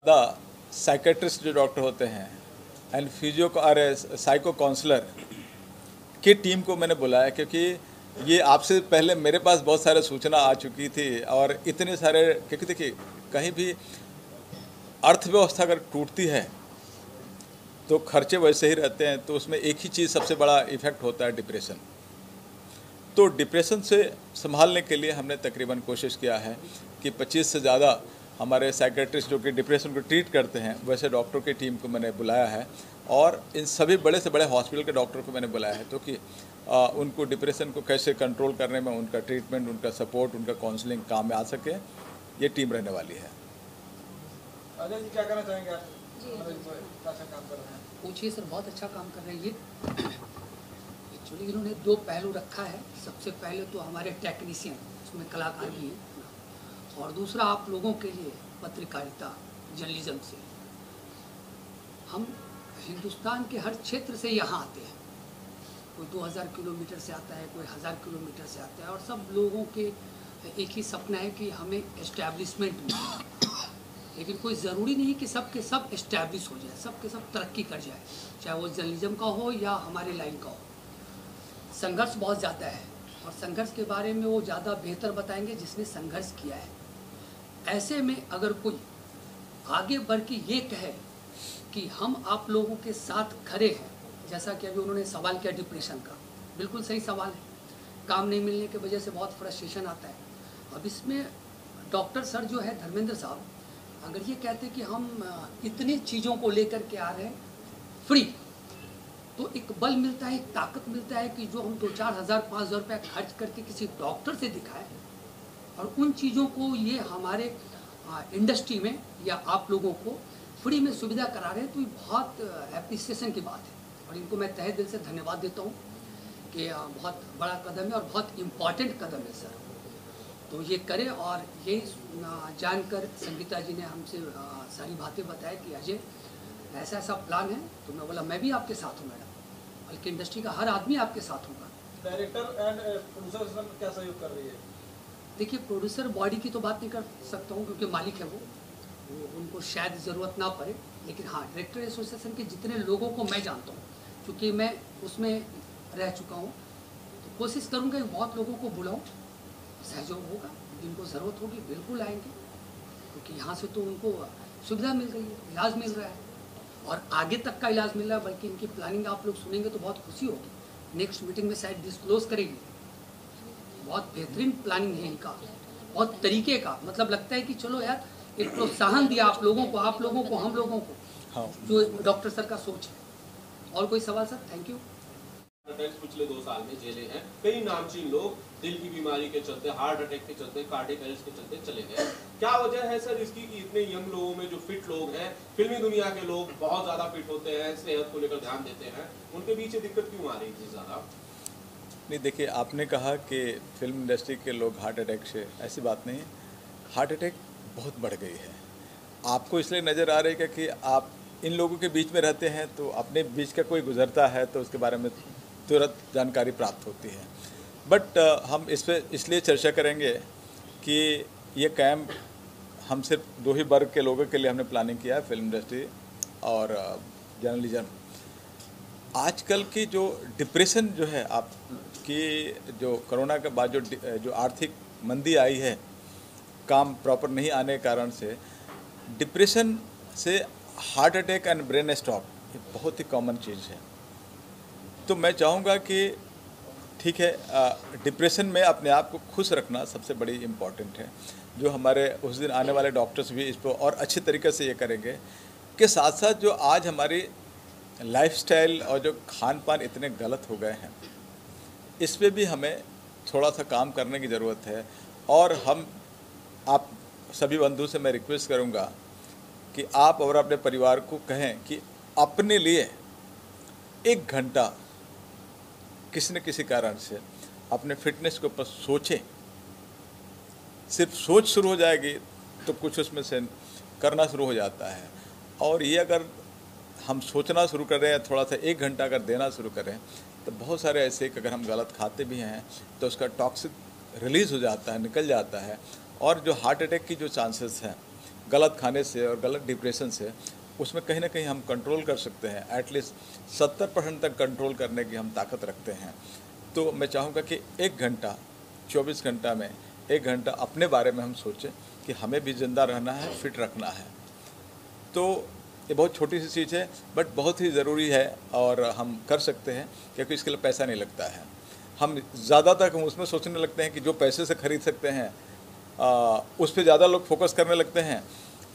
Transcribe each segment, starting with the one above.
Psychiatrist जो doctor होते हैं एंड फिजियो और साइको काउंसलर की टीम को मैंने बुलाया, क्योंकि ये आपसे पहले मेरे पास बहुत सारे सूचना आ चुकी थी और इतने सारे, क्योंकि देखिए कहीं भी अर्थव्यवस्था अगर टूटती है तो खर्चे वैसे ही रहते हैं, तो उसमें एक ही चीज़ सबसे बड़ा इफेक्ट होता है, डिप्रेशन। तो डिप्रेशन से संभालने के लिए हमने तकरीबन कोशिश किया है कि 25 से ज़्यादा हमारे साइकेट्रिस्ट जो कि डिप्रेशन को ट्रीट करते हैं वैसे डॉक्टर की टीम को मैंने बुलाया है, और इन सभी बड़े से बड़े हॉस्पिटल के डॉक्टर को मैंने बुलाया है, तो कि उनको डिप्रेशन को कैसे कंट्रोल करने में उनका ट्रीटमेंट, उनका सपोर्ट, उनका काउंसलिंग काम में आ सके, ये टीम रहने वाली है। अजय जी क्या कहना चाहेंगे आप? अच्छा काम कर रहे हैं। पूछिए सर, बहुत अच्छा काम कर रहे हैं। ये एक्चुअली इन्होंने दो पहलू रखा है। सबसे पहले तो हमारे टेक्नीशियन, उसमें कलाकार भी हैं, और दूसरा आप लोगों के लिए पत्रकारिता, जर्नलिज्म से हम हिंदुस्तान के हर क्षेत्र से यहाँ आते हैं। कोई 2000 किलोमीटर से आता है, कोई 1000 किलोमीटर से आता है, और सब लोगों के एक ही सपना है कि हमें एस्टैब्लिशमेंट मिले। लेकिन कोई ज़रूरी नहीं कि सब के सब एस्टैब्लिश हो जाए, सब के सब तरक्की कर जाए, चाहे वो जर्नलिज्म का हो या हमारे लाइन का हो। संघर्ष बहुत ज़्यादा है, और संघर्ष के बारे में वो ज़्यादा बेहतर बताएंगे जिसने संघर्ष किया है। ऐसे में अगर कोई आगे बढ़ के ये कहे कि हम आप लोगों के साथ खड़े हैं, जैसा कि अभी उन्होंने सवाल किया डिप्रेशन का, बिल्कुल सही सवाल है। काम नहीं मिलने की वजह से बहुत फ्रस्ट्रेशन आता है। अब इसमें डॉक्टर सर जो है, धर्मेंद्र साहब, अगर ये कहते कि हम इतनी चीज़ों को लेकर के आ रहे हैं फ्री, तो एक बल मिलता है, एक ताकत मिलता है कि जो हम 2-4 हज़ार 5,000 रुपये खर्च करके किसी डॉक्टर से दिखाएं, और उन चीज़ों को ये हमारे इंडस्ट्री में या आप लोगों को फ्री में सुविधा करा रहे हैं, तो ये बहुत एप्रिसिएशन की बात है। और इनको मैं तहे दिल से धन्यवाद देता हूँ कि बहुत बड़ा कदम है और बहुत इम्पॉर्टेंट कदम है सर। तो ये करें, और यही जानकर संगीता जी ने हमसे सारी बातें बताया कि अजय ऐसा ऐसा प्लान है, तो मैं बोला मैं भी आपके साथ हूँ मैडम, बल्कि इंडस्ट्री का हर आदमी आपके साथ होगा। डायरेक्टर एंड प्रोड्यूसर क्या सहयोग कर रही है? देखिए, प्रोड्यूसर बॉडी की तो बात नहीं कर सकता हूँ क्योंकि मालिक है वो उनको शायद ज़रूरत ना पड़े, लेकिन हाँ, डायरेक्टर एसोसिएशन के जितने लोगों को मैं जानता हूँ, क्योंकि मैं उसमें रह चुका हूँ, तो कोशिश करूँगा कि बहुत लोगों को बुलाऊँ, सहयोग होगा, जिनको ज़रूरत होगी बिल्कुल आएंगे, क्योंकि यहाँ से तो उनको सुविधा मिल रही है, इलाज मिल रहा है, और आगे तक का इलाज मिल रहा है। बल्कि इनकी प्लानिंग आप लोग सुनेंगे तो बहुत खुशी होगी। नेक्स्ट मीटिंग में शायद डिस्क्लोज करेगी। बहुत बेहतरीन प्लानिंग है इनका, बहुत तरीके का, मतलब लगता है कि चलो यार, एक प्रोत्साहन दिया आप लोगों को, हम लोगों को, हाँ। जो डॉक्टर सर का सोच है। और कोई सवाल सर? Thank you. पिछले 2 साल में जेले हैं, कई नामचीन लोग दिल की बीमारी के चलते, हार्ट अटैक के चलते, कार्डियक अरेस्ट के चलते चले गए। क्या वजह है सर इसकी कि इतने यंग लोगों में जो फिट लोग हैं, फिल्मी दुनिया के लोग बहुत ज्यादा फिट होते हैं, सेहत को लेकर ध्यान देते हैं, उनके पीछे दिक्कत क्यों आ रही थी ज्यादा? नहीं, देखिए, आपने कहा कि फिल्म इंडस्ट्री के लोग हार्ट अटैक से, ऐसी बात नहीं है। हार्ट अटैक बहुत बढ़ गई है। आपको इसलिए नज़र आ रही है कि आप इन लोगों के बीच में रहते हैं, तो अपने बीच का कोई गुजरता है तो उसके बारे में तुरंत जानकारी प्राप्त होती है। बट हम इस पर इसलिए चर्चा करेंगे कि ये कैंप हम सिर्फ 2 ही वर्ग के लोगों के लिए हमने प्लानिंग किया है, फिल्म इंडस्ट्री और जर्नलिज्म। आजकल की जो डिप्रेशन जो है, आपकी जो कोरोना के बाद जो आर्थिक मंदी आई है, काम प्रॉपर नहीं आने के कारण से, डिप्रेशन से heart attack and brain stroke ये बहुत ही कॉमन चीज़ है। तो मैं चाहूँगा कि ठीक है, डिप्रेशन में अपने आप को खुश रखना सबसे बड़ी इम्पॉर्टेंट है। जो हमारे उस दिन आने वाले डॉक्टर्स भी इस पर और अच्छे तरीके से ये करेंगे कि साथ साथ जो आज हमारी लाइफस्टाइल और जो खान पान इतने गलत हो गए हैं, इस पर भी हमें थोड़ा सा काम करने की ज़रूरत है। और हम आप सभी बंधु से मैं रिक्वेस्ट करूँगा कि आप और अपने परिवार को कहें कि अपने लिए 1 घंटा किसी न किसी कारण से अपने फिटनेस के ऊपर सोचें। सिर्फ सोच शुरू हो जाएगी तो कुछ उसमें से करना शुरू हो जाता है। और ये अगर हम सोचना शुरू कर रहे हैं, थोड़ा सा 1 घंटा अगर देना शुरू करें, तो बहुत सारे ऐसे कि अगर हम गलत खाते भी हैं तो उसका टॉक्सिक रिलीज़ हो जाता है, निकल जाता है। और जो हार्ट अटैक की जो चांसेस हैं गलत खाने से और गलत डिप्रेशन से, उसमें कहीं ना कहीं हम कंट्रोल कर सकते हैं। एटलीस्ट 70% तक कंट्रोल करने की हम ताकत रखते हैं। तो मैं चाहूँगा कि 1 घंटा 24 घंटा में 1 घंटा अपने बारे में हम सोचें कि हमें भी ज़िंदा रहना है, फिट रखना है। तो ये बहुत छोटी सी चीज़ है बट बहुत ही ज़रूरी है और हम कर सकते हैं, क्योंकि इसके लिए पैसा नहीं लगता है। हम ज़्यादातर हम उसमें सोचने लगते हैं कि जो पैसे से ख़रीद सकते हैं उस पर ज़्यादा लोग फोकस करने लगते हैं,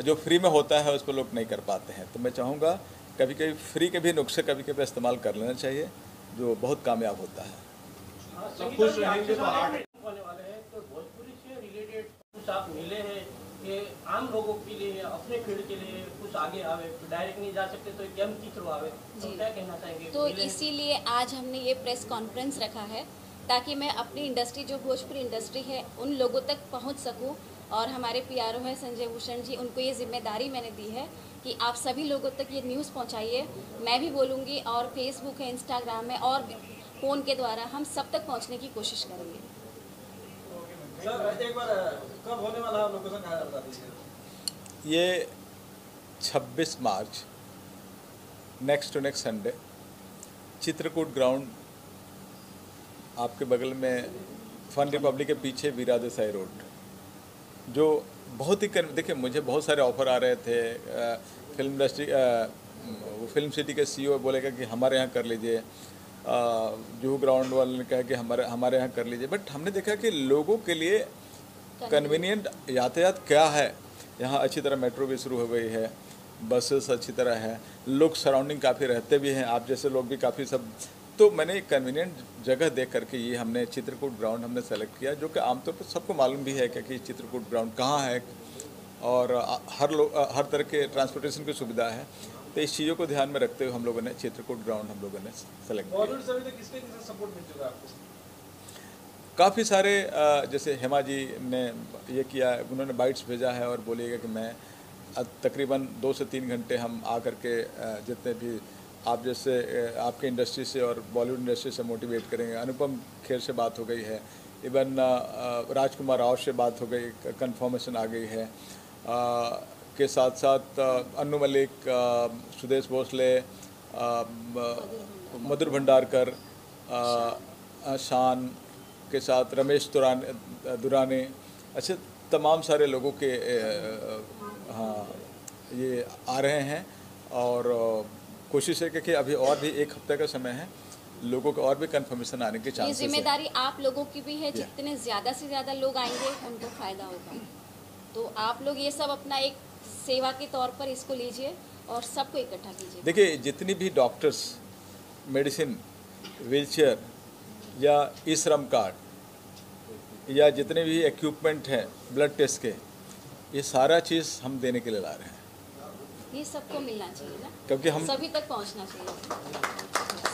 जो फ्री में होता है उस पर लोग नहीं कर पाते हैं। तो मैं चाहूँगा कभी कभी फ्री के भी नुस्खे कभी कभी इस्तेमाल कर लेना चाहिए, जो बहुत कामयाब होता है। सब खुश रहेंगे तो हार्ट होने वाले हैं, तो भोजपुरी से रिलेटेड कुछ आप मिले हैं कि आम लोगों के लिए, अपने फील्ड के लिए कुछ आगे आवे, डायरेक्ट नहीं जा सकते तो गेम की थ्रू आवे, तो क्या कहना चाहेंगे? तो इसीलिए आज हमने ये प्रेस कॉन्फ्रेंस रखा है ताकि मैं अपनी इंडस्ट्री, जो भोजपुरी इंडस्ट्री है, उन लोगों तक पहुंच सकूं। और हमारे पीआरओ है संजय भूषण जी, उनको ये जिम्मेदारी मैंने दी है कि आप सभी लोगों तक ये न्यूज़ पहुंचाइए। मैं भी बोलूँगी और फेसबुक है, इंस्टाग्राम है और फ़ोन के द्वारा हम सब तक पहुँचने की कोशिश करेंगे। सर एक बार कब होने वाला है, लोकेशन कहाँ बता दीजिए। ये 26 March next to next Sunday, Chitrakoot ground आपके बगल में, फन रिपब्लिक के पीछे वीरा देसाई रोड, जो बहुत ही देखिए मुझे बहुत सारे ऑफ़र आ रहे थे। फिल्म इंडस्ट्री फिल्म सिटी के सीईओ बोलेगा कि हमारे यहाँ कर लीजिए, जूहू ग्राउंड वाले ने कहा कि हमारे यहाँ कर लीजिए। बट हमने देखा कि लोगों के लिए कन्वीनियंट यातायात क्या है। यहाँ अच्छी तरह मेट्रो भी शुरू हो गई है, बसेस अच्छी तरह है, लोग सराउंडिंग काफ़ी रहते भी हैं, आप जैसे लोग भी काफ़ी सब। तो मैंने एक कन्वीनियंट जगह देख करके ये हमने चित्रकूट ग्राउंड हमने सेलेक्ट किया, जो कि आमतौर पर सबको मालूम भी है कि चित्रकूट ग्राउंड कहाँ है और हर तरह के ट्रांसपोर्टेशन की सुविधा है। तो इस चीज़ों को ध्यान में रखते हुए हम लोगों ने चित्रकूट ग्राउंड हम लोगों ने सेलेक्ट किया। बॉलीवुड से अभी तक किसके सपोर्ट मिल चुका है आपको? काफ़ी सारे जैसे हेमा जी ने ये किया, उन्होंने बाइट्स भेजा है और बोलिएगा कि मैं तकरीबन 2 से 3 घंटे हम आ करके जितने भी आप जैसे आपके इंडस्ट्री से और बॉलीवुड इंडस्ट्री से मोटिवेट करेंगे। अनुपम खेर से बात हो गई है, इवन राजकुमार राव से बात हो गई, कंफर्मेशन आ गई है। के साथ साथ अन्नू मलिक, सुदेश भोसले, मधुर भंडारकर, शान के साथ रमेश दुराने, अच्छे तमाम सारे लोगों के हाँ ये आ रहे हैं। और कोशिश है कि अभी और भी 1 हफ्ते का समय है, लोगों को और भी कंफर्मेशन आने के ये चांसेस है। जिम्मेदारी आप लोगों की भी है, जितने ज़्यादा से ज़्यादा लोग आएंगे उनको फ़ायदा होगा। तो आप लोग ये सब अपना एक सेवा के तौर पर इसको लीजिए और सबको इकट्ठा कीजिए। देखिए जितनी भी डॉक्टर्स, मेडिसिन, व्हीलचेयर या ई श्रम कार्ड या जितने भी इक्विपमेंट हैं ब्लड टेस्ट के, ये सारा चीज़ हम देने के लिए ला रहे हैं। ये सबको मिलना चाहिए ना, क्योंकि हम सभी तक पहुंचना चाहिए।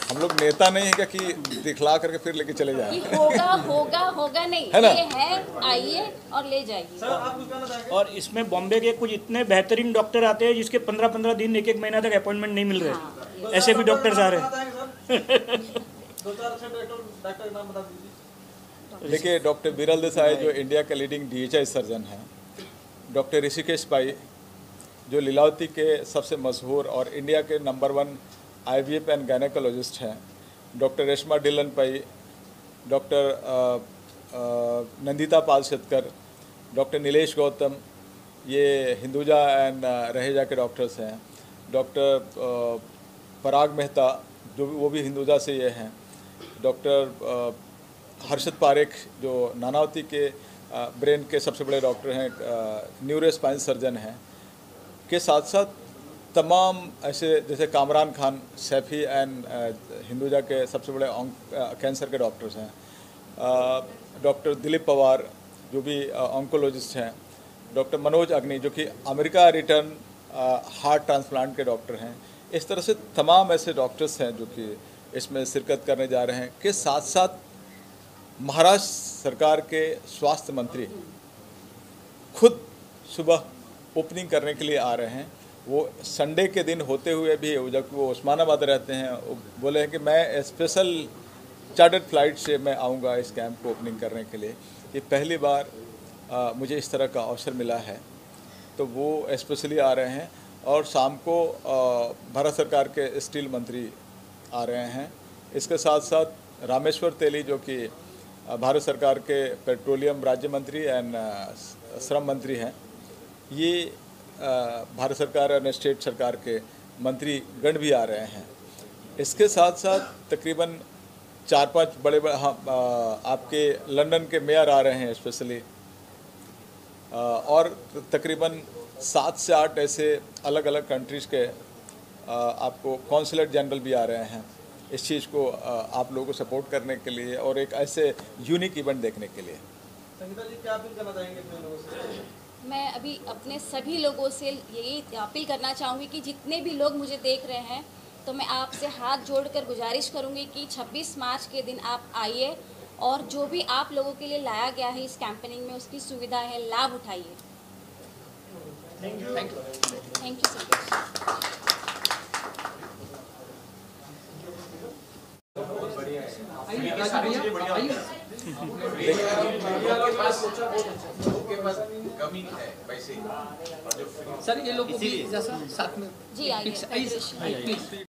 हम लोग नेता नहीं है क्या कि दिखला करके फिर लेके चले जाए। कि होगा नहीं, है ना? ये है, आइए और ले जाइए। सर आप कुछ कहना चाहेंगे? और इसमें बॉम्बे के कुछ इतने बेहतरीन डॉक्टर आते हैं जिसके 15-15 दिन 1-1 महीना तक अपॉइंटमेंट नहीं मिल रहे। ऐसे भी डॉक्टर्स आ रहे हैं। 2-4 अच्छे डॉक्टर का नाम बता दीजिए। देखिए डॉक्टर विरल देसाई जो इंडिया के लीडिंग DHI सर्जन हैं, डॉक्टर ऋषिकेश पाई जो लीलावती के सबसे मशहूर और इंडिया के नंबर 1 IVF एंड गायनेकोलॉजिस्ट हैं, डॉक्टर रेशमा डिलन पाई, डॉक्टर नंदिता पाल शेतकर, डॉक्टर नीलेश गौतम, ये हिंदुजा एंड रहेजा के डॉक्टर्स हैं, डॉक्टर पराग मेहता जो वो भी हिंदुजा से ये हैं, डॉक्टर हर्षद पारेख जो नानावती के ब्रेन के सबसे बड़े डॉक्टर हैं, न्यूरो स्पाइन सर्जन हैं, के साथ साथ तमाम ऐसे जैसे कामरान खान सैफी एंड हिंदुजा के सबसे बड़े कैंसर के डॉक्टर्स हैं, डॉक्टर दिलीप पवार जो भी ऑन्कोलॉजिस्ट हैं, डॉक्टर मनोज अग्नि जो कि अमेरिका रिटर्न हार्ट ट्रांसप्लांट के डॉक्टर हैं। इस तरह से तमाम ऐसे डॉक्टर्स हैं जो कि इसमें शिरकत करने जा रहे हैं। के साथ साथ महाराष्ट्र सरकार के स्वास्थ्य मंत्री खुद सुबह ओपनिंग करने के लिए आ रहे हैं। वो संडे के दिन होते हुए भी, जबकि वो उस्मानाबाद रहते हैं, वो बोले हैं कि मैं स्पेशल चार्टर्ड फ्लाइट से मैं आऊँगा इस कैंप को ओपनिंग करने के लिए। ये पहली बार मुझे इस तरह का अवसर मिला है तो वो स्पेशली आ रहे हैं। और शाम को भारत सरकार के स्टील मंत्री आ रहे हैं। इसके साथ साथ रामेश्वर तेली जो कि भारत सरकार के पेट्रोलियम राज्य मंत्री एंड श्रम मंत्री हैं, ये भारत सरकार और स्टेट सरकार के मंत्री गण भी आ रहे हैं। इसके साथ साथ तकरीबन 4-5 बड़े आपके लंदन के मेयर आ रहे हैं स्पेशली, और तकरीबन 7 से 8 ऐसे अलग अलग कंट्रीज़ के आपको कॉन्सुलेट जनरल भी आ रहे हैं इस चीज़ को आप लोगों को सपोर्ट करने के लिए और एक ऐसे यूनिक इवेंट देखने के लिए। संगीता जी क्या अपील करना चाहेंगे अपने लोगों से? मैं अभी अपने सभी लोगों से यही अपील करना चाहूँगी कि जितने भी लोग मुझे देख रहे हैं, तो मैं आपसे हाथ जोड़कर गुजारिश करूँगी कि 26 मार्च के दिन आप आइए और जो भी आप लोगों के लिए लाया गया है इस कैंपेनिंग में, उसकी सुविधा है, लाभ उठाइए। Thank you so much. Sir ये लोगों की जैसा साथ में जी आइए। प्लीज।